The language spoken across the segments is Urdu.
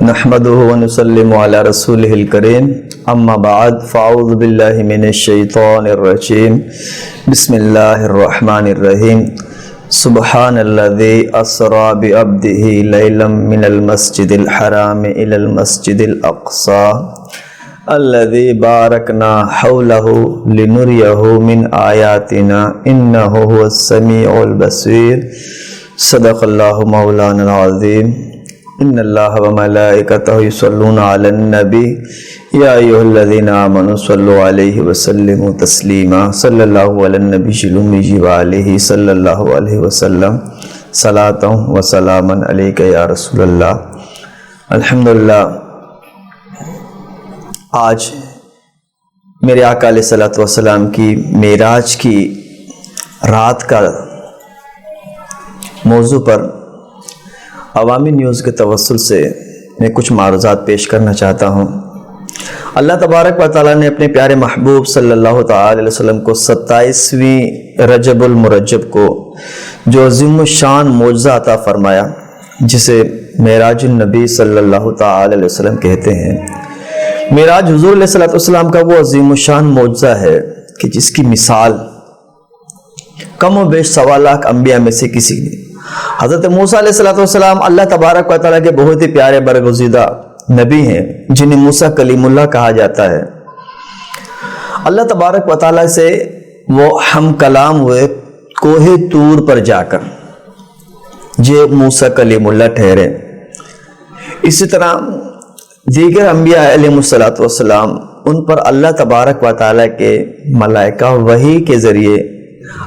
نحمده ونسلم على رسوله الكريم اما بعد فاعوذ بالله من الشيطان الرجيم بسم الله الرحمن الرحيم سبحان الذي اسرى بعبده ليلا من المسجد الحرام الى المسجد الاقصى الذي باركنا حوله لنريه من آياتنا انه هو السميع البصير صدق الله مولانا العظيم ان اللہ وملائکتہ یصلون علی النبی یا ایھا الذین آمنوا صلوا علیہ وسلموا تسلیما صلی اللہ علی النبی الامی وآلہ صلی اللہ علیہ وسلم صلاۃ و سلاما علیک یا رسول اللہ۔ الحمدللہ آج میرے آقا علیہ الصلوۃ والسلام کی معراج کی رات کا موضوع پر عوامی نیوز کے توسل سے میں کچھ معروضات پیش کرنا چاہتا ہوں۔ اللہ تبارک و تعالیٰ نے اپنے پیارے محبوب صلی اللہ تعالی علیہ وسلم کو 27ویں رجب المرجب کو جو عظیم الشان معجزہ عطا فرمایا جسے معراج النبی صلی اللہ تعالی علیہ وسلم کہتے ہیں۔ معراج حضور علیہ الصلوۃ والسلام کا وہ عظیم الشان معجزہ ہے کہ جس کی مثال کم و بیش 1.25 لاکھ انبیاء میں سے کسی نے۔ حضرت موسیٰ علیہ السلام اللہ تبارک و تعالیٰ کے بہت ہی پیارے برگزیدہ نبی ہیں جنہیں موسیٰ کلیم اللہ کہا جاتا ہے۔ اللہ تبارک و تعالیٰ سے وہ ہم کلام ہوئے کوہ طور پر جا کر یہ موسیٰ کلیم اللہ ٹھہرے۔ اسی طرح دیگر انبیاء علیہ السلام ان پر اللہ تبارک و تعالیٰ کے ملائکہ وحی کے ذریعے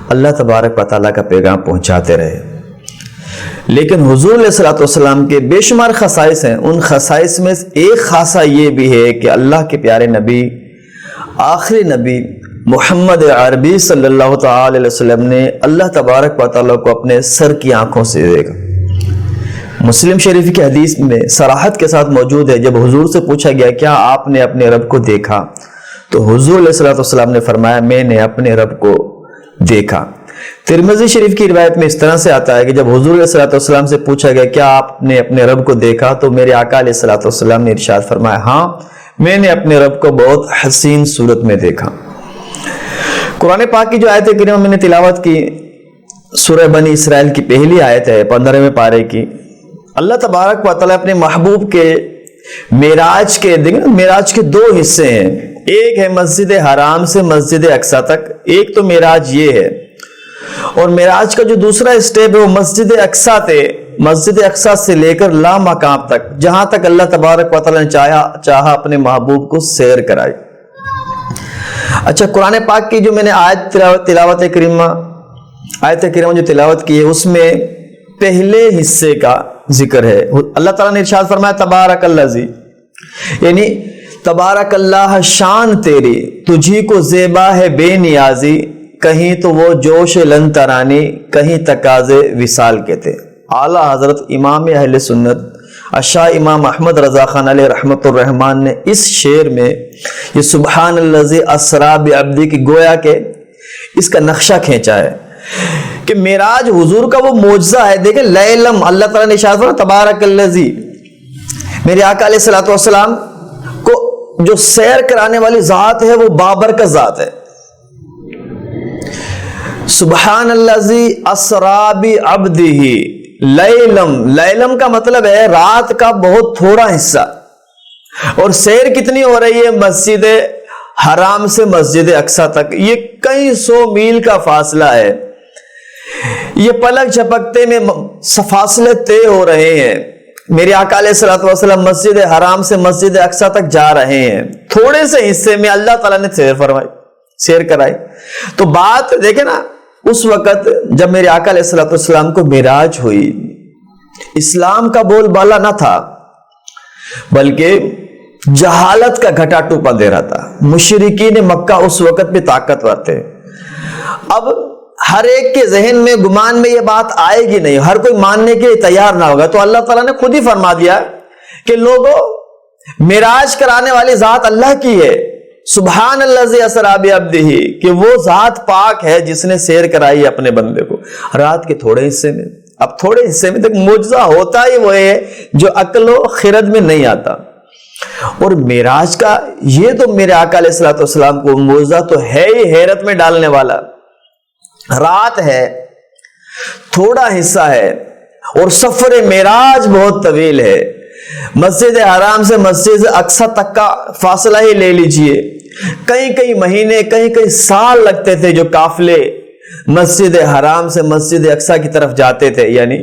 اللہ تبارک و تعالیٰ کا پیغام پہنچاتے رہے، لیکن حضور علیہ الصلوۃ والسلام کے بے شمار خصائص ہیں۔ ان خصائص میں ایک خاصہ یہ بھی ہے کہ اللہ کے پیارے نبی آخری نبی محمد عربی صلی اللہ تعالی علیہ وسلم نے اللہ تبارک و تعالیٰ کو اپنے سر کی آنکھوں سے دیکھا۔ مسلم شریف کی حدیث میں صراحت کے ساتھ موجود ہے، جب حضور سے پوچھا گیا کیا آپ نے اپنے رب کو دیکھا تو حضور علیہ الصلوۃ والسلام نے فرمایا میں نے اپنے رب کو دیکھا۔ ترمذی شریف کی روایت میں اس طرح سے آتا ہے کہ جب حضور علیہ الصلوۃ والسلام سے پوچھا گیا کیا آپ نے اپنے رب کو دیکھا تو میرے آقا علیہ الصلوۃ والسلام نے ارشاد فرمایا ہاں میں نے اپنے رب کو بہت حسین صورت میں دیکھا۔ قرآن پاک کی جو آیت کریمہ میں نے تلاوت کی سورہ بنی اسرائیل کی پہلی آیت ہے 15ویں پارے کی۔ اللہ تبارک و تعالیٰ اپنے محبوب کے معراج کے 2 حصے ہیں، ایک ہے مسجد حرام سے مسجد اقصیٰ تک، ایک تو معراج یہ ہے، اور معراج کا جو دوسرا اسٹیپ ہے وہ مسجد اقصیٰ سے لے کر لامقام تک، جہاں تک اللہ تبارک و تعالیٰ نے چاہا اپنے محبوب کو سیر کرائی۔ اچھا، قرآن پاک کی جو میں نے آیت کریمہ جو تلاوت کی ہے اس میں پہلے حصے کا ذکر ہے۔ اللہ تعالیٰ نے ارشاد فرمایا تبارک الذی، یعنی تبارک اللہ شان تیری، تجھی کو زیبا ہے بے نیازی، کہیں تو وہ جوش لن ترانی، کہیں تقاضے وصال کے تھے۔ اعلیٰ حضرت امام اہل سنت اشاہ امام احمد رضا خان علیہ رحمت الرحمن نے اس شعر میں یہ سبحان الذی اسریٰ بعبدہ کی گویا کہ اس کا نقشہ کھینچا ہے کہ معراج حضور کا وہ معجزہ ہے۔ دیکھیں لیلم، اللہ تعالیٰ نے ارشاد فرمایا تبارک الذی، میرے آقا علیہ الصلوۃ والسلام کو جو سیر کرانے والی ذات ہے وہ بابرکت ذات ہے۔ سبحان الذی اسریٰ بعبدہ لیلم کا مطلب ہے رات کا بہت تھوڑا حصہ، اور سیر کتنی ہو رہی ہے مسجد حرام سے مسجد اقصیٰ تک، یہ کئی 100 میل کا فاصلہ ہے۔ یہ پلک جھپکتے میں فاصلے طے ہو رہے ہیں۔ میرے آقا علیہ الصلوۃ والسلام مسجد حرام سے مسجد اقصیٰ تک جا رہے ہیں، تھوڑے سے حصے میں اللہ تعالیٰ نے سیر کرائی۔ تو بات دیکھیں نا، اس وقت جب میرے آقا علیہ الصلوۃ والسلام کو معراج ہوئی، اسلام کا بول بالا نہ تھا بلکہ جہالت کا گھٹا ٹوپا دے رہا تھا۔ مشرکین مکہ اس وقت بھی طاقتور تھے۔ اب ہر ایک کے ذہن میں گمان میں یہ بات آئے گی نہیں، ہر کوئی ماننے کے لیے تیار نہ ہوگا، تو اللہ تعالیٰ نے خود ہی فرما دیا کہ لوگوں معراج کرانے والی ذات اللہ کی ہے، سبحان الذی اسریٰ بعبدہ، کہ وہ ذات پاک ہے جس نے سیر کرائی اپنے بندے کو رات کے تھوڑے حصے میں۔ اب تھوڑے حصے میں تک معجزہ ہوتا ہی وہ ہے جو عقل و خرد میں نہیں آتا. اور معراج کا یہ تو میرے آقا علیہ الصلوۃ والسلام کو معجزہ تو ہے ہی حیرت میں ڈالنے والا. رات ہے, تھوڑا حصہ ہے, اور سفر معراج بہت طویل ہے. مسجد حرام سے مسجد اقصی تک کا فاصلہ ہی لے لیجئے, کئی مہینے کئی سال لگتے تھے جو قافلے مسجد حرام سے مسجد اقصی کی طرف جاتے تھے. یعنی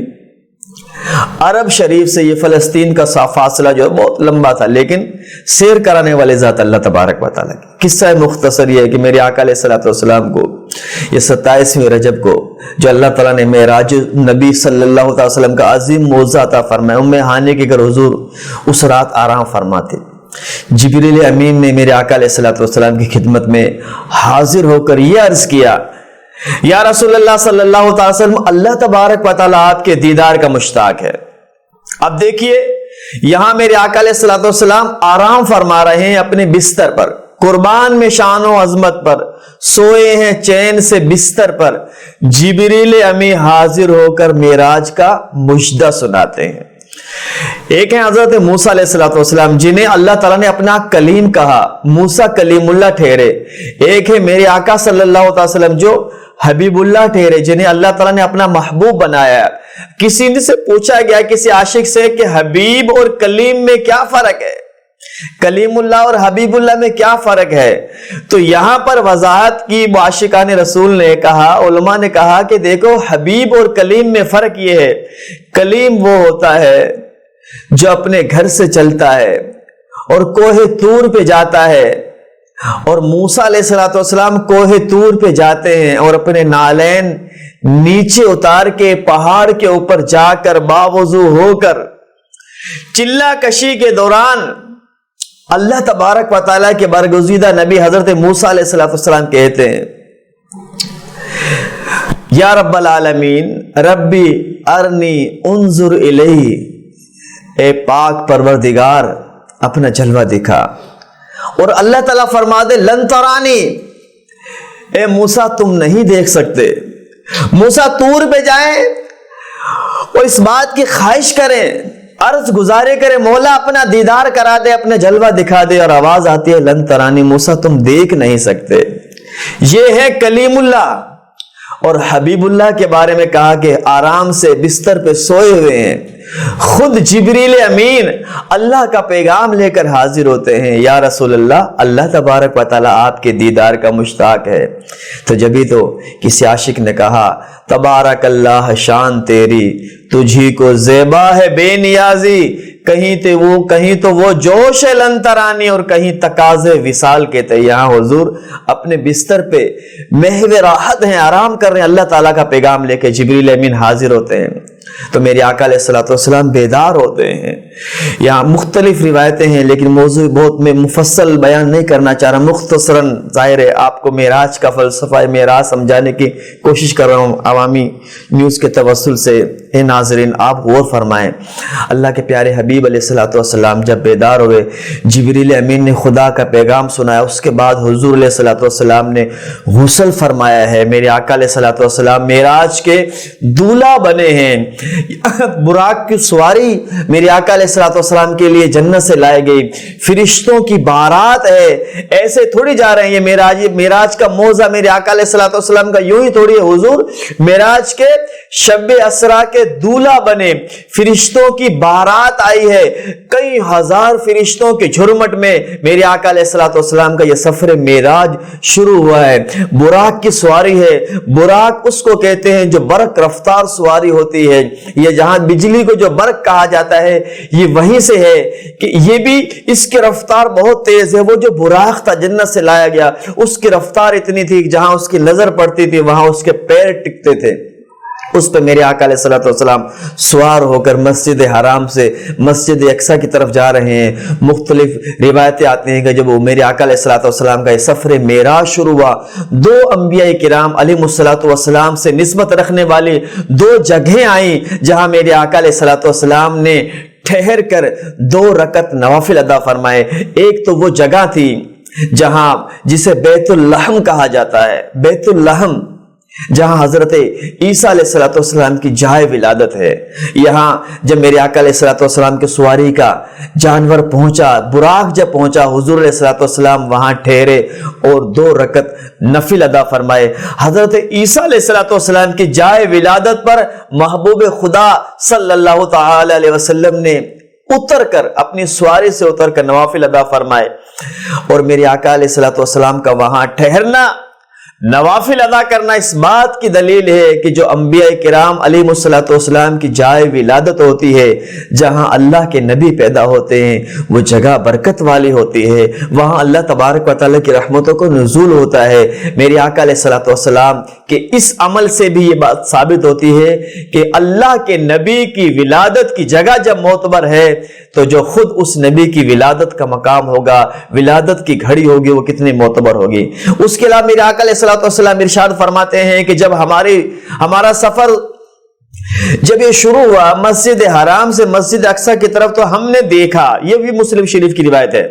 عرب شریف سے یہ فلسطین کا فاصلہ جو بہت لمبا تھا, لیکن سیر کرانے والے ذات اللہ تبارک و تعالیٰ کی. قصہ مختصر یہ ہے کہ میرے آقا علیہ الصلوۃ والسلام کو یہ 27ویں رجب کو جو اللہ تعالیٰ نے معراج نبی صلی اللہ علیہ وسلم کا عظیم معجزہ عطا فرمایا, ام ہانی کے گھر حضور اس رات آرام فرماتے. جبریل امین نے میرے آقا علیہ الصلوۃ والسلام کی خدمت میں حاضر ہو کر یہ عرض کیا, یا رسول اللہ صلی اللہ علیہ وسلم, اللہ تبارک و تعالیٰ آپ کے دیدار کا مشتاق ہے. اب دیکھیے یہاں میرے آقا علیہ الصلوۃ والسلام آرام فرما رہے ہیں اپنے بستر پر, قربان میں شان و عظمت پر سوئے ہیں چین سے بستر پر. جبریل امی حاضر ہو کر معراج کا مجدہ سناتے ہیں. ایک ہیں حضرت موسیٰ علیہ الصلوۃ والسلام جنہیں اللہ تعالیٰ نے اپنا کلیم کہا, موسیٰ کلیم اللہ ٹھہرے. ایک ہے میرے آقا صلی اللہ علیہ وسلم جو حبیب اللہ ٹھہرے, جنہیں اللہ تعالیٰ نے اپنا محبوب بنایا. کسی نے سے پوچھا گیا کسی عاشق سے کہ حبیب اور کلیم میں کیا فرق ہے, کلیم اللہ اور حبیب اللہ میں کیا فرق ہے؟ تو یہاں پر وضاحت کی عاشقان رسول نے کہا, علماء نے کہا کہ دیکھو حبیب اور کلیم میں فرق یہ ہے, کلیم وہ ہوتا ہے جو اپنے گھر سے چلتا ہے اور کوہ طور پہ جاتا ہے, اور موسیٰ علیہ الصلوۃ والسلام کوہ طور پہ جاتے ہیں اور اپنے نالین نیچے اتار کے پہاڑ کے اوپر جا کر باوضو ہو کر چلہ کشی کے دوران اللہ تبارک و تعالیٰ کے برگزیدہ نبی حضرت موسیٰ علیہ الصلوۃ والسلام کہتے ہیں, یا رب العالمین ربی ارنی انظر الیہ, اے پاک پروردگار اپنا جلوہ دکھا. اور اللہ تعالیٰ فرما دے لن ترانی, اے موسیٰ تم نہیں دیکھ سکتے. موسیٰ طور پہ جائیں اور اس بات کی خواہش کریں, عرض گزارے کرے مولا اپنا دیدار کرا دے, اپنا جلوہ دکھا دے, اور آواز آتی ہے لن ترانی, موسیٰ تم دیکھ نہیں سکتے. یہ ہے کلیم اللہ. اور حبیب اللہ کے بارے میں کہا کہ آرام سے بستر پہ سوئے ہوئے ہیں, خود جبریل امین اللہ کا پیغام لے کر حاضر ہوتے ہیں, یا رسول اللہ اللہ تبارک و تعالیٰ آپ کے دیدار کا مشتاق ہے. تو جبھی تو کسی عاشق نے کہا تبارک اللہ شان تیری, تجھی کو زیبا ہے بے نیازی, کہیں تو وہ جوش ہے لن ترانی, اور کہیں تقاضے وصال کے تھے. یہاں حضور اپنے بستر پہ محو راحت ہیں, آرام کر رہے ہیں, اللہ تعالیٰ کا پیغام لے کے جبریل امین حاضر ہوتے ہیں. تو میرے آقا علیہ الصلوۃ والسلام بیدار ہوتے ہیں. یہاں مختلف روایتیں ہیں لیکن موضوع بہت میں مفصل بیان نہیں کرنا چاہ رہا, مختصراً ظاہر ہے آپ کو معراج کا فلسفہ معراج سمجھانے کی کوشش کر رہا ہوں عوامی نیوز کے توسل سے. اے ناظرین آپ غور فرمائیں, اللہ کے پیارے حبیب علیہ الصلوۃ والسلام جب بیدار ہوئے, جبریل امین نے خدا کا پیغام سنایا, اس کے بعد حضور علیہ الصلوۃ والسلام نے غسل فرمایا ہے. میرے آقا علیہ الصلوۃ والسلام معراج کے دولہا بنے ہیں. براق کی سواری میرے آقا علیہ الصلوۃ والسلام کے لیے جنت سے لائے گئی, فرشتوں کی بارات ہے, ایسے تھوڑی جا رہے ہیں. یہ معراج کا موضوع میرے آقا علیہ الصلوۃ والسلام کا یوں ہی تھوڑی ہے. حضور معراج کے شب اسرا کے دولہا بنے, فرشتوں کی بارات آئی ہے, کئی ہزار فرشتوں کے جھرمٹ میں میرے آقا علیہ الصلوۃ والسلام کا یہ سفر معراج شروع ہوا ہے. براق کی سواری ہے, براق اس کو کہتے ہیں جو برق رفتار سواری ہوتی ہے. یہ جہاں بجلی کو جو برق کہا جاتا ہے یہ وہیں سے ہے کہ یہ بھی اس کی رفتار بہت تیز ہے. وہ جو براق تھا جنت سے لایا گیا, اس کی رفتار اتنی تھی کہ جہاں اس کی نظر پڑتی تھی وہاں اس کے پیر ٹکتے تھے. اس پہ میرے آقا علیہ الصلوۃ والسلام سوار ہو کر مسجد حرام سے مسجد اقصی کی طرف جا رہے ہیں. مختلف روایتیں آتی ہیں کہ جب وہ میرے آقا علیہ الصلوۃ والسلام کا یہ سفر معراج شروع ہوا, دو انبیاء کرام علیہ الصلوۃ والسلام سے نسبت رکھنے والی دو جگہیں آئیں جہاں میرے آقا علیہ الصلوۃ والسلام نے ٹھہر کر 2 رکعت نوافل ادا فرمائے. ایک تو وہ جگہ تھی جہاں جسے بیت اللحم کہا جاتا ہے. بیت اللحم جہاں حضرت عیسیٰ علیہ السلام کی جائے ولادت ہے، یہاں جب میرے آقا علیہ السلام کی سواری کا جانور پہنچا، براق جب پہنچا، حضور علیہ السلام وہاں ٹھہرے اور 2 رکعت نفل ادا فرمائے۔ حضرت عیسیٰ علیہ السلام کی جائے ولادت پر محبوب خدا صلی اللہ تعالی علیہ وسلم نے اتر کر، اپنی سواری سے اتر کر نوافل ادا فرمائے، اور میرے آقا علیہ السلام کا وہاں ٹھہرنا، نوافل ادا کرنا اس بات کی دلیل ہے کہ جو انبیاء کرام علیہم السلام کی جائے ولادت ہوتی ہے، جہاں اللہ کے نبی پیدا ہوتے ہیں، وہ جگہ برکت والی ہوتی ہے، وہاں اللہ تبارک و تعالیٰ کی رحمتوں کو نزول ہوتا ہے۔ میرے آقا علیہ السلام کے اس عمل سے بھی یہ بات ثابت ہوتی ہے کہ اللہ کے نبی کی ولادت کی جگہ جب معتبر ہے تو جو خود اس نبی کی ولادت کا مقام ہوگا، ولادت کی گھڑی ہوگی، وہ کتنی معتبر ہوگی۔ اس کے علاوہ میرے آقا علیہ السلام ارشاد فرماتے ہیں کہ جب ہمارا سفر جب یہ شروع ہوا مسجد حرام سے مسجد اقصی کی طرف، تو ہم نے دیکھا، یہ بھی مسلم شریف کی روایت ہے،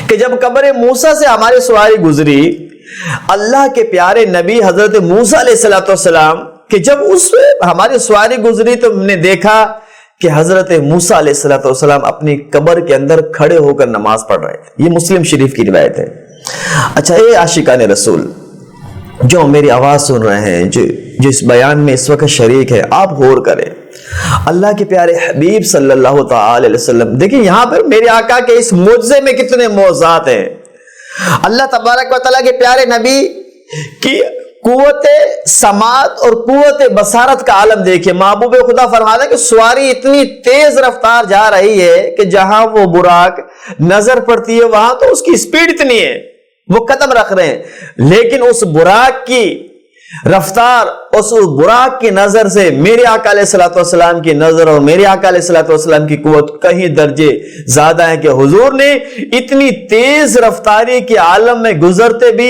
کہ جب قبر موسیٰ سے ہماری سواری گزری، اللہ کے پیارے نبی حضرت موسیٰ علیہ السلام کہ جب اس ہماری سواری گزری تو ہم نے دیکھا کہ حضرت موسیٰ علیہ السلام اپنی قبر کے اندر کھڑے ہو کر نماز پڑھ رہے تھے۔ یہ مسلم شریف کی روایت ہے۔ اچھا، اے عاشقان رسول جو میری آواز سن رہے ہیں، جو اس بیان میں اس وقت شریک ہے، آپ غور کریں، اللہ کے پیارے حبیب صلی اللہ تعالی علیہ وسلم، دیکھیں یہاں پر میرے آقا کے اس معجزے میں کتنے معجزات ہیں۔ اللہ تبارک و تعالیٰ کے پیارے نبی کی قوت سماعت اور قوت بصارت کا عالم دیکھیں۔ محبوب خدا فرماتا ہے کہ سواری اتنی تیز رفتار جا رہی ہے کہ جہاں وہ براق نظر پڑتی ہے وہاں تو اس کی سپیڈ اتنی ہے، وہ قدم رکھ رہے ہیں، لیکن اس براق کی رفتار، اس براق کی نظر سے میرے آقا علیہ السلام کی نظر اور میرے آقا علیہ السلام کی قوت کہیں درجے زیادہ ہے کہ حضور نے اتنی تیز رفتاری کے عالم میں گزرتے بھی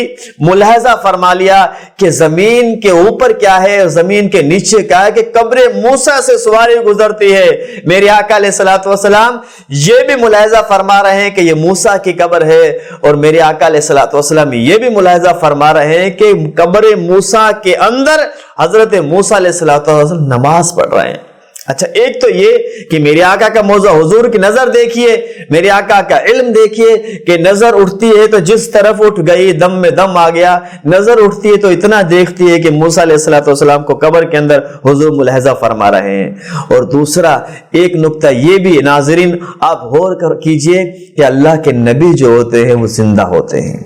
ملاحظہ فرما لیا کہ زمین کے اوپر کیا ہے اور زمین کے نیچے کیا ہے، کہ قبر موسیٰ سے سواری گزرتی ہے۔ میرے آقا علیہ السلام یہ بھی ملاحظہ فرما رہے ہیں کہ یہ موسیٰ کی قبر ہے، اور میرے آقا علیہ السلام یہ بھی ملاحظہ فرما رہے ہیں کہ قبر موسیٰ کے اندر حضرت موسیٰ علیہ السلام نماز پڑھ رہے ہیں۔ اچھا، ایک تو یہ کہ میرے آقا کا موضوع، حضور کی نظر دیکھیے، میرے آقا کا علم دیکھیے کہ نظر اٹھتی ہے تو جس طرف اٹھ گئی دم میں دم آ گیا، نظر اٹھتی ہے تو اتنا دیکھتی ہے کہ موسیٰ علیہ السلام کو قبر کے اندر حضور ملاحظہ فرما رہے ہیں۔ اور دوسرا ایک نقطہ یہ بھی ناظرین آپ غور کیجئے کہ اللہ کے نبی جو ہوتے ہیں وہ زندہ ہوتے ہیں،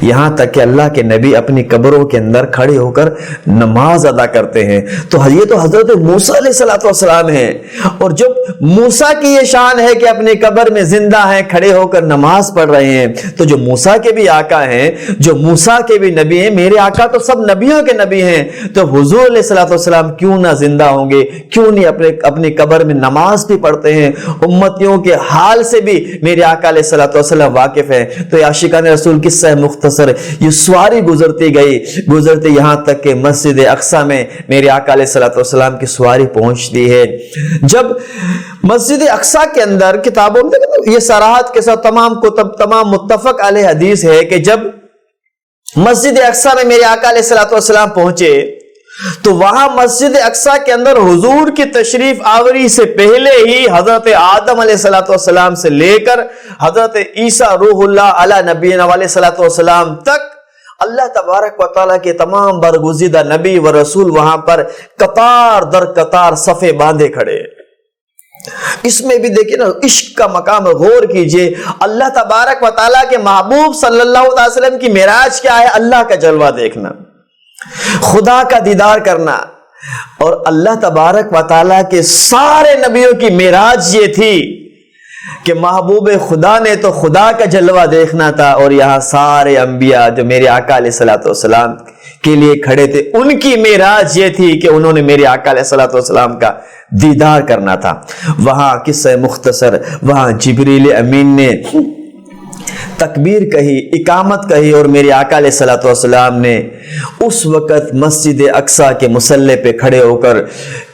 یہاں تک کہ اللہ کے نبی اپنی قبروں کے اندر کھڑے ہو کر نماز ادا کرتے ہیں۔ تو یہ تو حضرت موسیٰ علیہ السلام ہیں، اور جب موسیٰ کی یہ شان ہے کہ اپنی قبر میں زندہ ہیں، کھڑے ہو کر نماز پڑھ رہے ہیں، تو جو موسیٰ کے بھی آقا ہیں، جو موسیٰ کے بھی نبی ہیں، میرے آقا تو سب نبیوں کے نبی ہیں، تو حضور علیہ السلام کیوں نہ زندہ ہوں گے، کیوں نہیں اپنی قبر میں نماز بھی پڑھتے ہیں۔ امتیوں کے حال سے بھی میرے آقا علیہ السلام واقف ہیں۔ تو یہ عاشقان رسول قصہ مختصر، یہ سواری گزرتی گئی، گزرتے یہاں تک کہ مسجد اقصی میں میرے آقا علیہ السلام کی سواری پہنچتی ہے۔ جب مسجد اقصی کے اندر کتابوں میں یہ صراحت کے ساتھ تمام متفق علیہ حدیث ہے کہ جب مسجد اقصی میں میرے آقا علیہ السلام پہنچے تو وہاں مسجد اقصی کے اندر حضور کی تشریف آوری سے پہلے ہی حضرت آدم علیہ السلام سے لے کر حضرت عیسیٰ روح اللہ علی نبینا علیہ السلام تک اللہ تبارک و تعالیٰ کے تمام برگزیدہ نبی و رسول وہاں پر قطار در قطار صفے باندھے کھڑے۔ اس میں بھی دیکھیں نا عشق کا مقام، غور کیجئے، اللہ تبارک و تعالیٰ کے محبوب صلی اللہ علیہ وسلم کی معراج کیا ہے؟ اللہ کا جلوہ دیکھنا، خدا کا دیدار کرنا۔ اور اللہ تبارک و تعالیٰ کے سارے نبیوں کی معراج یہ تھی کہ محبوب خدا نے تو خدا کا جلوہ دیکھنا تھا، اور یہاں سارے انبیاء جو میرے آقا علیہ السلام کے لیے کھڑے تھے، ان کی معراج یہ تھی کہ انہوں نے میرے آقا علیہ السلام کا دیدار کرنا تھا۔ وہاں قصہ مختصر، وہاں جبریل امین نے تکبیر کہی، اقامت کہی، اور میرے آقا علیہ الصلوۃ والسلام نے اس وقت مسجد اقصی کے مصلی پہ کھڑے ہو کر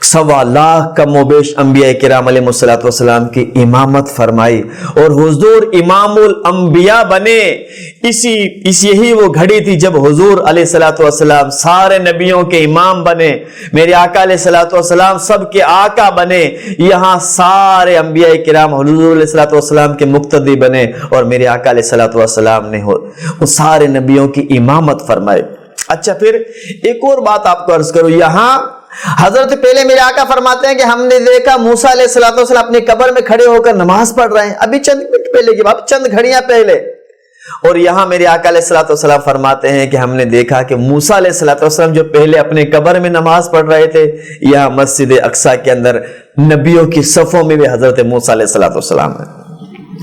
1.25 لاکھ کم و بیش انبیاء کرام علیہ الصلوۃ والسلام کی امامت فرمائی، اور حضور امام الانبیاء بنے۔ یہی وہ گھڑی تھی جب حضور علیہ الصلوۃ والسلام سارے نبیوں کے امام بنے، میرے آقا علیہ الصلوۃ والسلام سب کے آقا بنے، یہاں سارے انبیاء کرام حضور علیہ الصلوۃ والسلام کے مقتدی بنے، اور میرے آقا علیہ الصلوۃ والسلام نے وہ سارے نبیوں کی امامت فرمائی۔ اچھا، پھر ایک اور بات آپ کو عرض کروں، یہاں حضرت پہلے میرے آقا فرماتے ہیں کہ ہم نے دیکھا موسیٰ علیہ الصلوۃ والسلام اپنی قبر میں کھڑے ہو کر نماز پڑھ رہے ہیں، ابھی چند منٹ پہلے کی بات، چند گھڑیاں پہلے، اور یہاں میرے آقا علیہ الصلوۃ والسلام فرماتے ہیں کہ ہم نے دیکھا کہ موسیٰ علیہ الصلوۃ والسلام جو پہلے اپنے قبر میں نماز پڑھ رہے تھے، یہاں مسجد اقصی کے اندر نبیوں کی صفوں میں بھی حضرت موسیٰ علیہ الصلوۃ والسلام ہے۔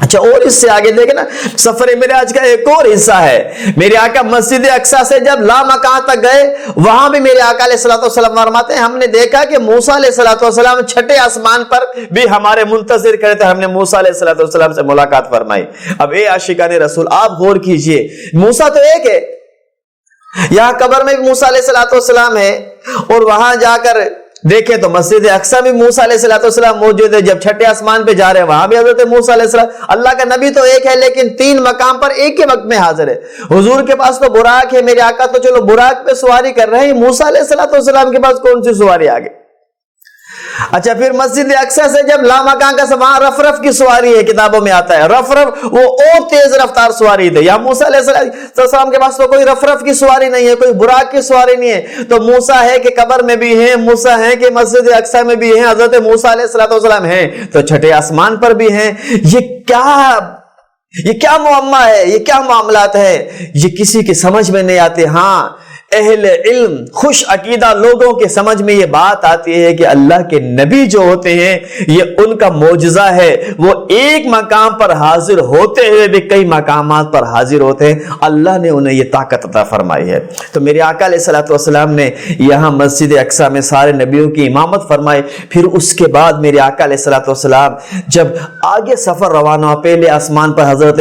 اچھا، اور اس سے آگے دیکھیں نا، سفر معراج کا ایک اور حصہ ہے، میرے آقا مسجد اقصی سے جب لامکان تک گئے، وہاں بھی میرے آقا علیہ الصلوۃ والسلام فرماتے ہیں ہم نے دیکھا کہ موسیٰ علیہ الصلوۃ والسلام چھٹے آسمان پر بھی ہمارے منتظر کھڑے تھے، ہم نے موسیٰ علیہ الصلوۃ والسلام سے ملاقات فرمائی۔ اب اے عاشقان رسول، آپ غور کیجئے، موسیٰ تو ایک ہے، یہاں قبر میں بھی موسیٰ علیہ الصلوۃ والسلام ہے، اور وہاں جا کر دیکھیں تو مسجد اقصی میں موسیٰ علیہ الصلوۃ والسلام موجود ہے، جب چھٹے آسمان پہ جا رہے ہیں وہاں بھی حضرت موسیٰ علیہ السلام۔ اللہ کا نبی تو ایک ہے، لیکن 3 مقام پر ایک ہی وقت میں حاضر ہے۔ حضور کے پاس تو براق ہے، میرے آقا تو چلو براق پہ سواری کر رہے ہیں، موسیٰ علیہ الصلوۃ والسلام کے پاس کون سی سواری آگے؟ اچھا، پھر مسجد اقصی سے جب لامکان کا وہاں رف کی سواری ہے، کتابوں میں آتا ہے رف وہ اور تیز رفتار سواری تھی، یا موسیٰ علیہ السلام کے پاس تو کوئی رف کی سواری نہیں ہے، کوئی براق کی سواری نہیں ہے، تو موسیٰ ہے کہ قبر میں بھی ہیں، موسیٰ ہے کہ مسجد اقصی میں بھی ہیں، حضرت موسیٰ علیہ السلام ہیں تو چھٹے آسمان پر بھی ہیں۔ یہ کیا معمہ ہے، یہ کیا معاملات ہے، یہ کسی کی سمجھ میں نہیں آتے۔ ہاں، اہل علم خوش عقیدہ لوگوں کے سمجھ میں یہ بات آتی ہے کہ اللہ کے نبی جو ہوتے ہیں یہ ان کا معجزہ ہے، وہ ایک مقام پر حاضر ہوتے ہوئے بھی کئی مقامات پر حاضر ہوتے ہیں، اللہ نے انہیں یہ طاقت عطا فرمائی ہے۔ تو میرے آقا علیہ الصلوۃ والسلام نے یہاں مسجد اقصی میں سارے نبیوں کی امامت فرمائی۔ پھر اس کے بعد میرے آقا علیہ الصلوۃ والسلام جب آگے سفر روانہ ہوا، پہلے آسمان پر حضرت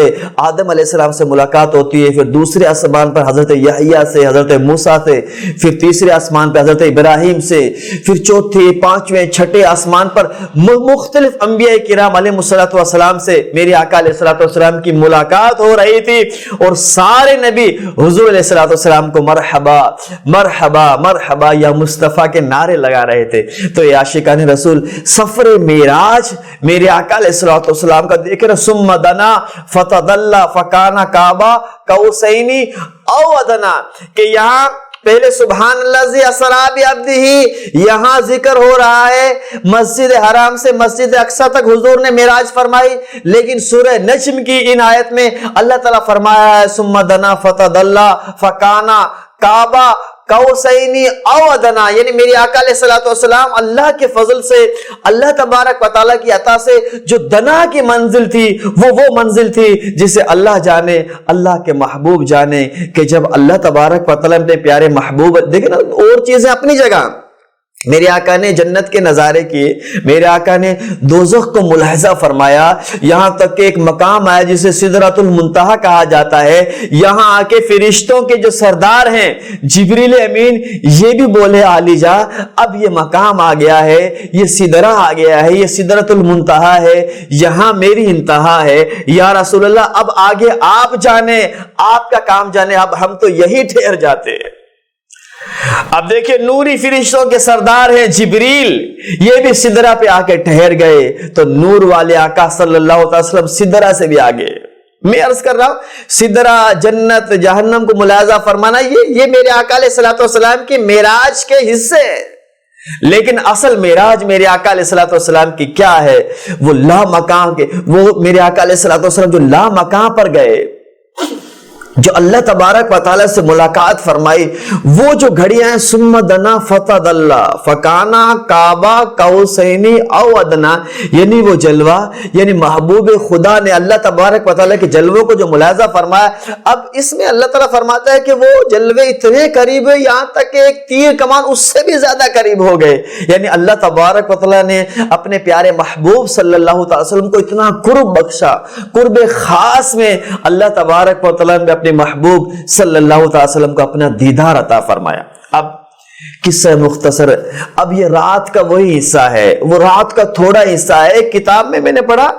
آدم علیہ السلام سے ملاقات ہوتی ہے، پھر دوسرے آسمان پر حضرت یحییٰ سے، حضرت موسیٰ سے، پھر تیسرے آسمان پر حضرت ابراہیم سے، پھر چوتھے، پانچویں، چھٹے آسمان پر مختلف انبیاء کرام علیہ الصلوۃ والسلام سے میرے آقا علیہ الصلوۃ والسلام کی ملاقات ہو رہی تھی، اور سارے نبی حضور علیہ الصلوۃ والسلام کو مرحبا مرحبا مرحبا یا مصطفیٰ کے نعرے لگا رہے تھے۔ تو یہ عاشقان رسول، سفر معراج میرے آقا علیہ الصلوۃ والسلام کا دیکھ رہے، ثم دنا فتدلی فکان قاب قوسین او ادنی، کہ یہاں پہلے سبحان اللہ اسریٰ بعبدہ، یہاں ذکر ہو رہا ہے مسجد حرام سے مسجد اقصی تک حضور نے معراج فرمائی، لیکن سورہ نجم کی ان آیت میں اللہ تعالیٰ فرمایا ہے ثم دنا فتدلی فکان قاب قوسین او ادنی، یعنی میرے آقا علیہ الصلوۃ والسلام اللہ کے فضل سے، اللہ تبارک و تعالیٰ کی عطا سے جو دنا کی منزل تھی وہ منزل تھی جسے اللہ جانے، اللہ کے محبوب جانے، کہ جب اللہ تبارک و تعالیٰ نے پیارے محبوب، دیکھیں نا اور چیزیں اپنی جگہ، میرے آقا نے جنت کے نظارے کیے، میرے آقا نے دوزخ کو ملاحظہ فرمایا، یہاں تک کہ ایک مقام آیا جسے سدرۃ المنتہا کہا جاتا ہے، یہاں آ کے فرشتوں کے جو سردار ہیں جبریل امین یہ بھی بولے علی جا اب یہ مقام آ گیا ہے، یہ سدرہ آ گیا ہے، یہ سدرۃ المنتہا ہے، یہاں میری انتہا ہے، یا رسول اللہ اب آگے آپ جانے، آپ کا کام جانے، اب ہم تو یہی ٹھہر جاتے ہیں۔ اب دیکھیں نوری فرشتوں کے سردار ہیں جبریل، یہ بھی سدرہ پہ آ کے ٹھہر گئے، تو نور والے آقا صلی اللہ علیہ وسلم سدرہ سے بھی آگے۔ میں عرض کر رہا ہوں سدرہ، جنت، جہنم کو ملاحظہ فرمانا یہ میرے آقا علیہ الصلوۃ والسلام کی معراج کے حصے ہیں، لیکن اصل معراج میرے آقا علیہ الصلوۃ والسلام کی کیا ہے؟ وہ لا مقام کے، وہ میرے آقا علیہ الصلوۃ والسلام جو لا مقام پر گئے، جو اللہ تبارک و تعالیٰ سے ملاقات فرمائی، وہ جو گھڑیاں ہیں، ثم دنا فتدلی فکانا کعبہ قوسین او ادنا، یعنی وہ جلوہ، یعنی محبوب خدا نے اللہ تبارک و تعالیٰ کے جلووں کو جو ملاحظہ فرمایا، اب اس میں اللہ تعالیٰ فرماتا ہے کہ وہ جلوے اتنے قریب ہے یہاں تک کہ ایک تیر کمان اس سے بھی زیادہ قریب ہو گئے. یعنی اللہ تبارک و تعالیٰ نے اپنے پیارے محبوب صلی اللہ تعالی وسلم کو اتنا قرب بخشا، قرب خاص میں اللہ تبارک و تعالیٰ نے اپنے محبوب صلی اللہ تعالی وسلم کو اپنا دیدار عطا فرمایا. اب قصہ مختصر، اب یہ رات کا وہی حصہ ہے، وہ رات کا تھوڑا حصہ ہے. کتاب میں نے پڑھا،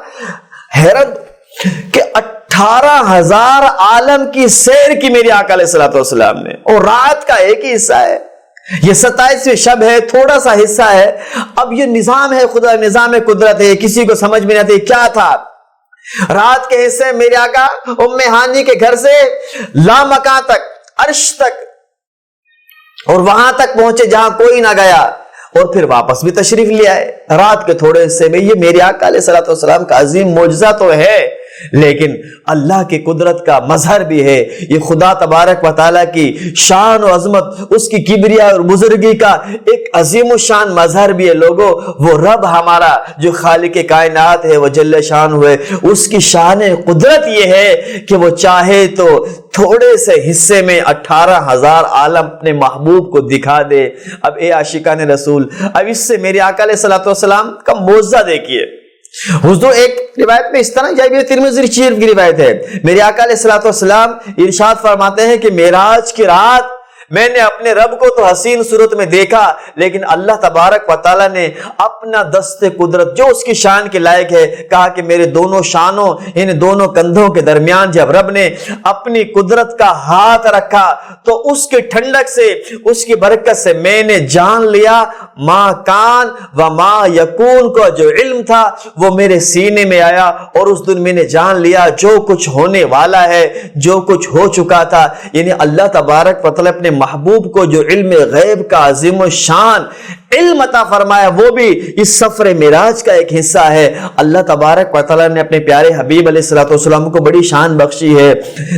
حیرت کہ 18,000 عالم کی سیر کی میری آقا علیہ الصلوۃ والسلام نے، اور رات کا ایک ہی حصہ ہے. یہ 27ویں شب ہے، تھوڑا سا حصہ ہے. اب یہ نظام ہے خدا، نظام قدرت ہے، کسی کو سمجھ میں نہیں آتی کیا تھا. رات کے حصے میرے آقا ام ہانی کے گھر سے لامکان تک، عرش تک، اور وہاں تک پہنچے جہاں کوئی نہ گیا، اور پھر واپس بھی تشریف لے آئے. رات کے تھوڑے حصے میں یہ میرے آقا علیہ الصلوۃ والسلام کا عظیم معجزہ تو ہے، لیکن اللہ کی قدرت کا مظہر بھی ہے. یہ خدا تبارک و تعالیٰ کی شان و عظمت، اس کی کبریا اور بزرگی کا ایک عظیم و شان مظہر بھی ہے. لوگوں، وہ رب ہمارا جو خالق کائنات ہے، وہ جل شان ہوئے، اس کی شان قدرت یہ ہے کہ وہ چاہے تو تھوڑے سے حصے میں 18,000 عالم اپنے محبوب کو دکھا دے. اب اے عاشقان رسول، اب اس سے میرے آقا علیہ الصلوۃ والسلام کا معجزہ دیکھیے. حضور ایک روایت میں اس طرح جابر ترمذی شریف کی روایت ہے، میرے آقا علیہ الصلوۃ والسلام ارشاد فرماتے ہیں کہ معراج کی رات میں نے اپنے رب کو تو حسین صورت میں دیکھا، لیکن اللہ تبارک و تعالیٰ نے اپنا دست قدرت جو اس کی شان کے لائق ہے کہا کہ میرے دونوں شانوں، ان دونوں کندھوں کے درمیان جب رب نے اپنی قدرت کا ہاتھ رکھا تو اس کی ٹھنڈک سے، اس کی برکت سے میں نے جان لیا ما کان و ما یکون کو جو علم تھا وہ میرے سینے میں آیا، اور اس دن میں نے جان لیا جو کچھ ہونے والا ہے، جو کچھ ہو چکا تھا. یعنی اللہ تبارک و تعالیٰ اپنے محبوب کو جو علم غیب کا عظیم و شان علم عطا فرمایا، وہ بھی اس سفر معراج کا ایک حصہ ہے. اللہ تبارک و تعالیٰ نے اپنے پیارے حبیب علیہ الصلوۃ والسلام کو بڑی شان بخشی ہے.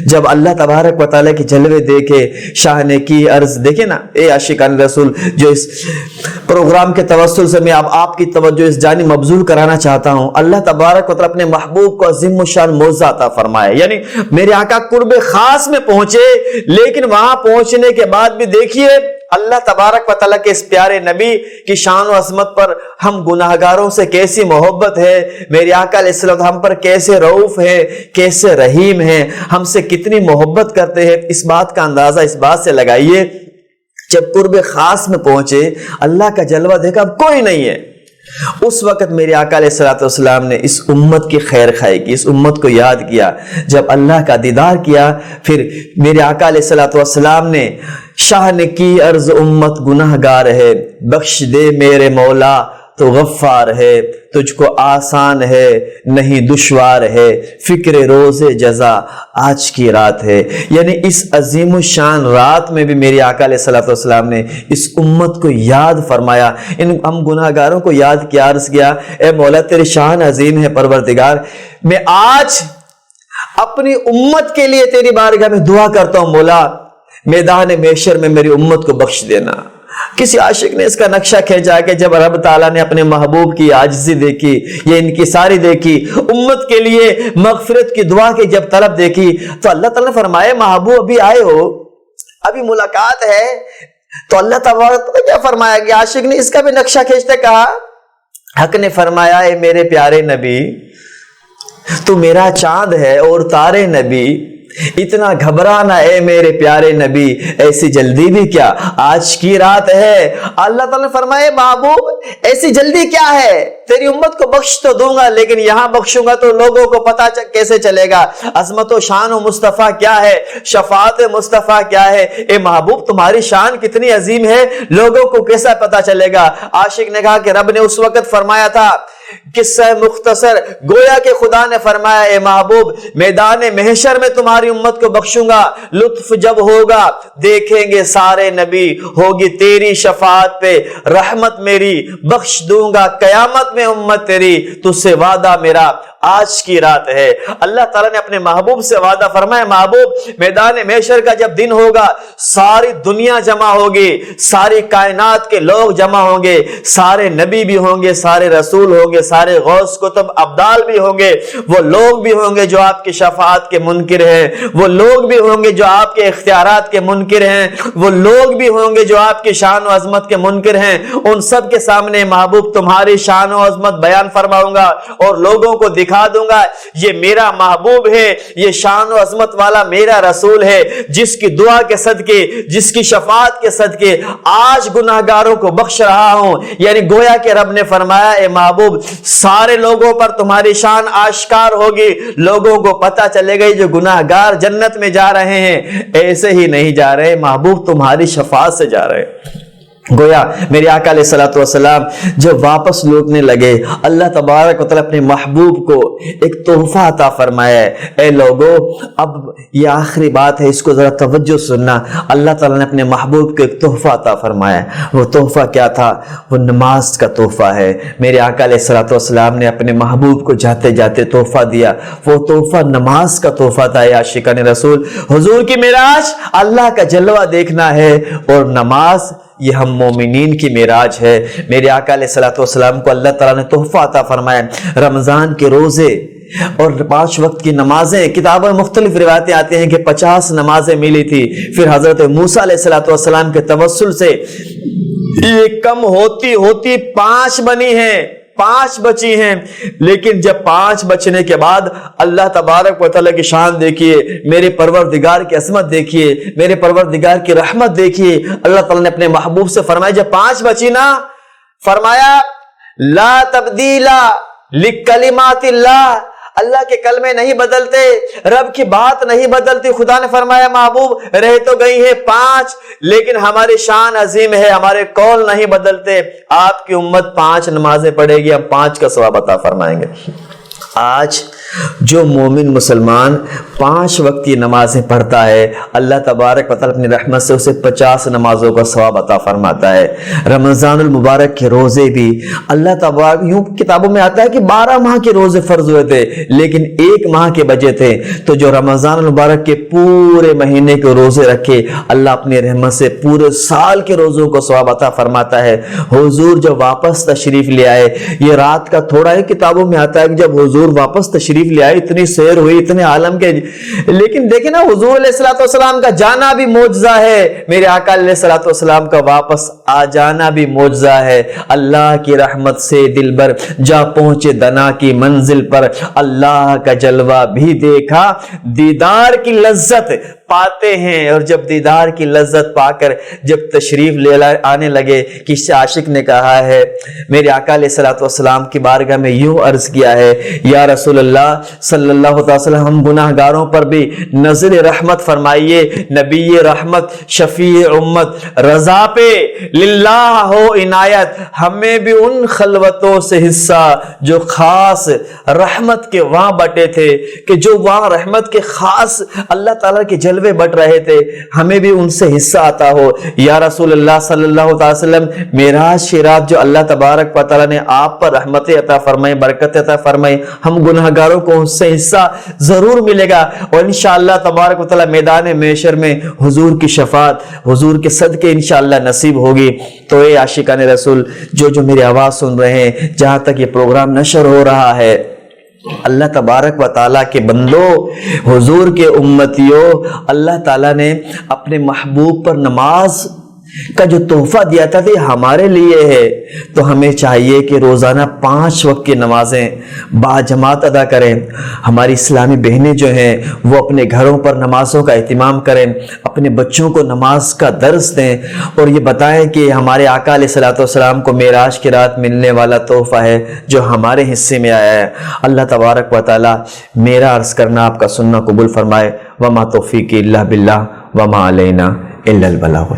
جب اللہ تبارک و تعالیٰ کے جلوے دیکھے، شاہ نے کی عرض، دیکھیں نا اے عاشقان رسول، جو اس پروگرام کے توسل سے میں اب آپ کی توجہ اس جانب مبذول کرانا چاہتا ہوں. اللہ تبارک و تعالیٰ اپنے محبوب کو عظیم و شان معجزہ عطا فرمایا. یعنی میرے آقا قرب خاص میں پہنچے، لیکن وہاں پہنچنے کے بعد بھی دیکھیے اللہ تبارک و تعالیٰ کے اس پیارے نبی کی شان و عظمت پر ہم گناہگاروں سے کیسی محبت ہے. میرے آقا علیہ السلام ہم پر کیسے رؤوف ہے، کیسے رحیم ہے، ہم سے کتنی محبت کرتے ہیں. اس بات کا اندازہ اس بات سے لگائیے، جب قرب خاص میں پہنچے، اللہ کا جلوہ دیکھا، اب کوئی نہیں ہے. اس وقت میرے آقا علیہ الصلوۃ والسلام نے اس امت کی خیر خواہی کی، اس امت کو یاد کیا. جب اللہ کا دیدار کیا، پھر میرے آقا علیہ الصلوۃ والسلام نے شاہ نے کی عرض، امت گناہ گار ہے، بخش دے میرے مولا، تو غفار ہے، تجھ کو آسان ہے نہیں دشوار ہے، فکر روز جزا آج کی رات ہے. یعنی اس عظیم الشان رات میں بھی میرے آقا علیہ الصلوۃ والسلام نے اس امت کو یاد فرمایا، ان ہم گناہگاروں کو یاد کیا، عرض کیا اے مولا تیری شان عظیم ہے پروردگار، میں آج اپنی امت کے لیے تیری بارگاہ میں دعا کرتا ہوں، مولا میدان محشر میں میری امت کو بخش دینا. کسی عاشق نے اس کا نقشہ کھینچا کہ جب رب تعالیٰ نے اپنے محبوب کی عاجزی دیکھی، یہ ان کی ساری دیکھی، امت کے لیے مغفرت کی دعا کی جب طلب دیکھی، تو اللہ تعالیٰ نے فرمایا محبوب ابھی آئے ہو، ابھی ملاقات ہے. تو اللہ تبارک نے کیا فرمایا کہ عاشق نے اس کا بھی نقشہ کھینچتے کہا، حق نے فرمایا اے میرے پیارے نبی، تو میرا چاند ہے اور تارے نبی، اتنا گھبرانا اے میرے پیارے نبی، ایسی جلدی بھی کیا، آج کی رات ہے. اللہ تعالیٰ نے فرمایا محبوب ایسی جلدی کیا ہے، تیری امت کو بخش تو دوں گا، لیکن یہاں بخشوں گا تو لوگوں کو پتا کیسے چلے گا عظمت و شان و مصطفیٰ کیا ہے، شفاعت مصطفیٰ کیا ہے. اے محبوب تمہاری شان کتنی عظیم ہے، لوگوں کو کیسا پتا چلے گا. عاشق نے کہا کہ رب نے اس وقت فرمایا تھا، قصہ مختصر، گویا کہ خدا نے فرمایا اے محبوب میدان محشر میں تمہاری امت کو بخشوں گا، لطف جب ہوگا دیکھیں گے سارے نبی، ہوگی تیری شفاعت پہ رحمت میری، بخش دوں گا قیامت میں امت تیری، تجھ سے وعدہ میرا آج کی رات ہے۔ اللہ تعالیٰ نے اپنے محبوب سے وعدہ فرمایا، محبوب میدان محشر کا جب دن ہوگا، ساری دنیا جمع ہوگی، ساری کائنات کے لوگ جمع ہوں گے، سارے نبی بھی ہوں گے، سارے رسول ہوں گے، سارے غوث کتب ابدال بھی ہوں گے، وہ لوگ بھی ہوں گے جو آپ کی شفاعت کے منکر ہیں، وہ لوگ بھی ہوں گے جو آپ کے اختیارات کے منکر ہیں، وہ لوگ بھی ہوں گے جو آپ کی شان و عظمت کے منکر ہیں۔ ان سب کے سامنے محبوب تمہاری شان و عظمت بیان فرماؤں گا اور لوگوں کو دکھا دوں گا، یہ میرا محبوب ہے، یہ شان و عظمت والا میرا رسول ہے، جس کی دعا کے صدقے، جس کی شفاعت کے صدقے آج گناہگاروں کو بخش رہا ہوں۔ یعنی گویا کہ رب نے فرمایا، اے محبوب سارے لوگوں پر تمہاری شان آشکار ہوگی، لوگوں کو پتہ چلے گا جو گناہگار جنت میں جا رہے ہیں ایسے ہی نہیں جا رہے، محبوب تمہاری شفاعت سے جا رہے۔ گویا میرے آقا علیہ الصلوۃ والسلام جب واپس لوٹنے لگے، اللہ تبارک و تعالیٰ اپنے محبوب کو ایک تحفہ عطا فرمایا ہے۔ اے لوگو، اب یہ آخری بات ہے، اس کو ذرا توجہ سننا۔ اللہ تعالیٰ نے اپنے محبوب کو ایک تحفہ عطا فرمایا ہے۔ وہ تحفہ کیا تھا؟ وہ نماز کا تحفہ ہے۔ میرے آقا علیہ الصلوۃ والسلام نے اپنے محبوب کو جاتے جاتے تحفہ دیا، وہ تحفہ نماز کا تحفہ تھا۔ یا عاشقان رسول، حضور کی معراج اللہ کا جلوہ دیکھنا ہے، اور نماز یہ ہم مومنین کی معراج ہے۔ میرے آقا علیہ الصلوۃ والسلام کو اللہ تعالیٰ نے تحفہ عطا فرمایا، رمضان کے روزے اور 5 وقت کی نمازیں۔ کتابوں میں مختلف روایتیں آتی ہیں کہ 50 نمازیں ملی تھی، پھر حضرت موسیٰ علیہ الصلوۃ والسلام کے توسل سے یہ کم ہوتی ہوتی 5 بنی ہیں، 5 بچی ہیں۔ لیکن جب 5 بچنے کے بعد اللہ تبارک و تعالیٰ کی شان دیکھیے، میرے پروردگار کی عظمت دیکھیے، میرے پروردگار کی رحمت دیکھیے۔ اللہ تعالیٰ نے اپنے محبوب سے فرمایا، جب 5 بچی نا، فرمایا لا تبدیل لکلمات اللہ، اللہ کے کلمے نہیں بدلتے، رب کی بات نہیں بدلتی۔ خدا نے فرمایا، محبوب رہ تو گئی ہے 5، لیکن ہماری شان عظیم ہے، ہمارے قول نہیں بدلتے۔ آپ کی امت 5 نمازیں پڑھے گی، ہم 5 کا ثواب عطا فرمائیں گے۔ آج جو مومن مسلمان 5 وقت کی نمازیں پڑھتا ہے، اللہ تبارک و تعالیٰ اپنی رحمت سے اسے 50 نمازوں کا ثواب عطا فرماتا ہے۔ رمضان المبارک کے روزے بھی اللہ تبارک، یوں کتابوں میں آتا ہے کہ 12 ماہ کے روزے فرض ہوئے تھے، لیکن 1 ماہ کے بجے تھے۔ تو جو رمضان المبارک کے پورے مہینے کے روزے رکھے، اللہ اپنی رحمت سے پورے سال کے روزوں کو ثواب عطا فرماتا ہے۔ حضور جب واپس تشریف لے آئے، یہ رات کا تھوڑا ہے، کتابوں میں آتا ہے کہ جب حضور واپس تشریف لے آئے، اتنی سیر ہوئی، اتنے عالم کے، لیکن دیکھیں نا، حضور علیہ الصلوۃ والسلام کا جانا بھی معجزہ ہے، میرے آقا علیہ الصلوۃ والسلام کا واپس آ جانا بھی معجزہ ہے۔ اللہ کی رحمت سے دلبر جا پہنچے دنا کی منزل پر، اللہ کا جلوہ بھی دیکھا، دیدار کی لذت پاتے ہیں۔ اور جب دیدار کی لذت پا کر جب تشریف لے آنے لگے، کسی عاشق نے کہا ہے، میرے آقا علیہ الصلوۃ والسلام کی بارگاہ میں یوں عرض کیا ہے، یا رسول اللہ صلی اللہ علیہ وسلم، ہم گناہگاروں پر بھی نظر رحمت فرمائیے، نبی رحمت، شفیع امت، رضا پہ للہ ہو عنایت، ہمیں بھی ان خلوتوں سے حصہ جو خاص رحمت کے وہاں بٹے تھے، کہ جو وہاں رحمت کے خاص اللہ تعالیٰ کے جلوے بٹ رہے تھے، ہمیں بھی ان سے حصہ آتا ہو۔ یا رسول اللہ صلی اللہ علیہ وسلم، معراج کی رات جو اللہ تبارک و تعالیٰ نے آپ پر رحمت عطا فرمائی، برکت عطا فرمائی، ہم گناہگاروں کو اس سے حصہ ضرور ملے گا، اور انشاءاللہ تبارک و تعالیٰ میدان محشر میں حضور کی شفاعت، حضور کے صدقے انشاءاللہ نصیب ہوگی۔ تو اے عاشقان رسول، جو میری آواز سن رہے ہیں، جہاں تک یہ پروگرام نشر ہو رہا ہے، اللہ تبارک و تعالیٰ کے بندو، حضور کے امتیوں، اللہ تعالیٰ نے اپنے محبوب پر نماز کا جو تحفہ دیا تھا یہ ہمارے لیے ہے، تو ہمیں چاہیے کہ روزانہ 5 وقت کی نمازیں باجماعت ادا کریں۔ ہماری اسلامی بہنیں جو ہیں وہ اپنے گھروں پر نمازوں کا اہتمام کریں، اپنے بچوں کو نماز کا درس دیں، اور یہ بتائیں کہ ہمارے آقا علیہ الصلوۃ والسلام کو معراج کی رات ملنے والا تحفہ ہے جو ہمارے حصے میں آیا ہے۔ اللہ تبارک و تعالیٰ میرا عرض کرنا، آپ کا سننا قبول فرمائے۔ وما توفیقی الا باللہ وما علینا الا البلاغ۔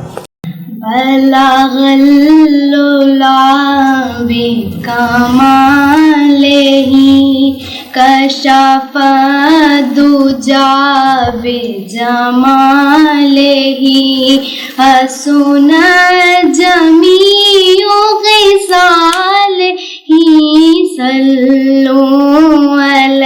بلغ العلا بکمالہ کشف الدجی بجمالہ حسن جمیع خصالہ صلوا علی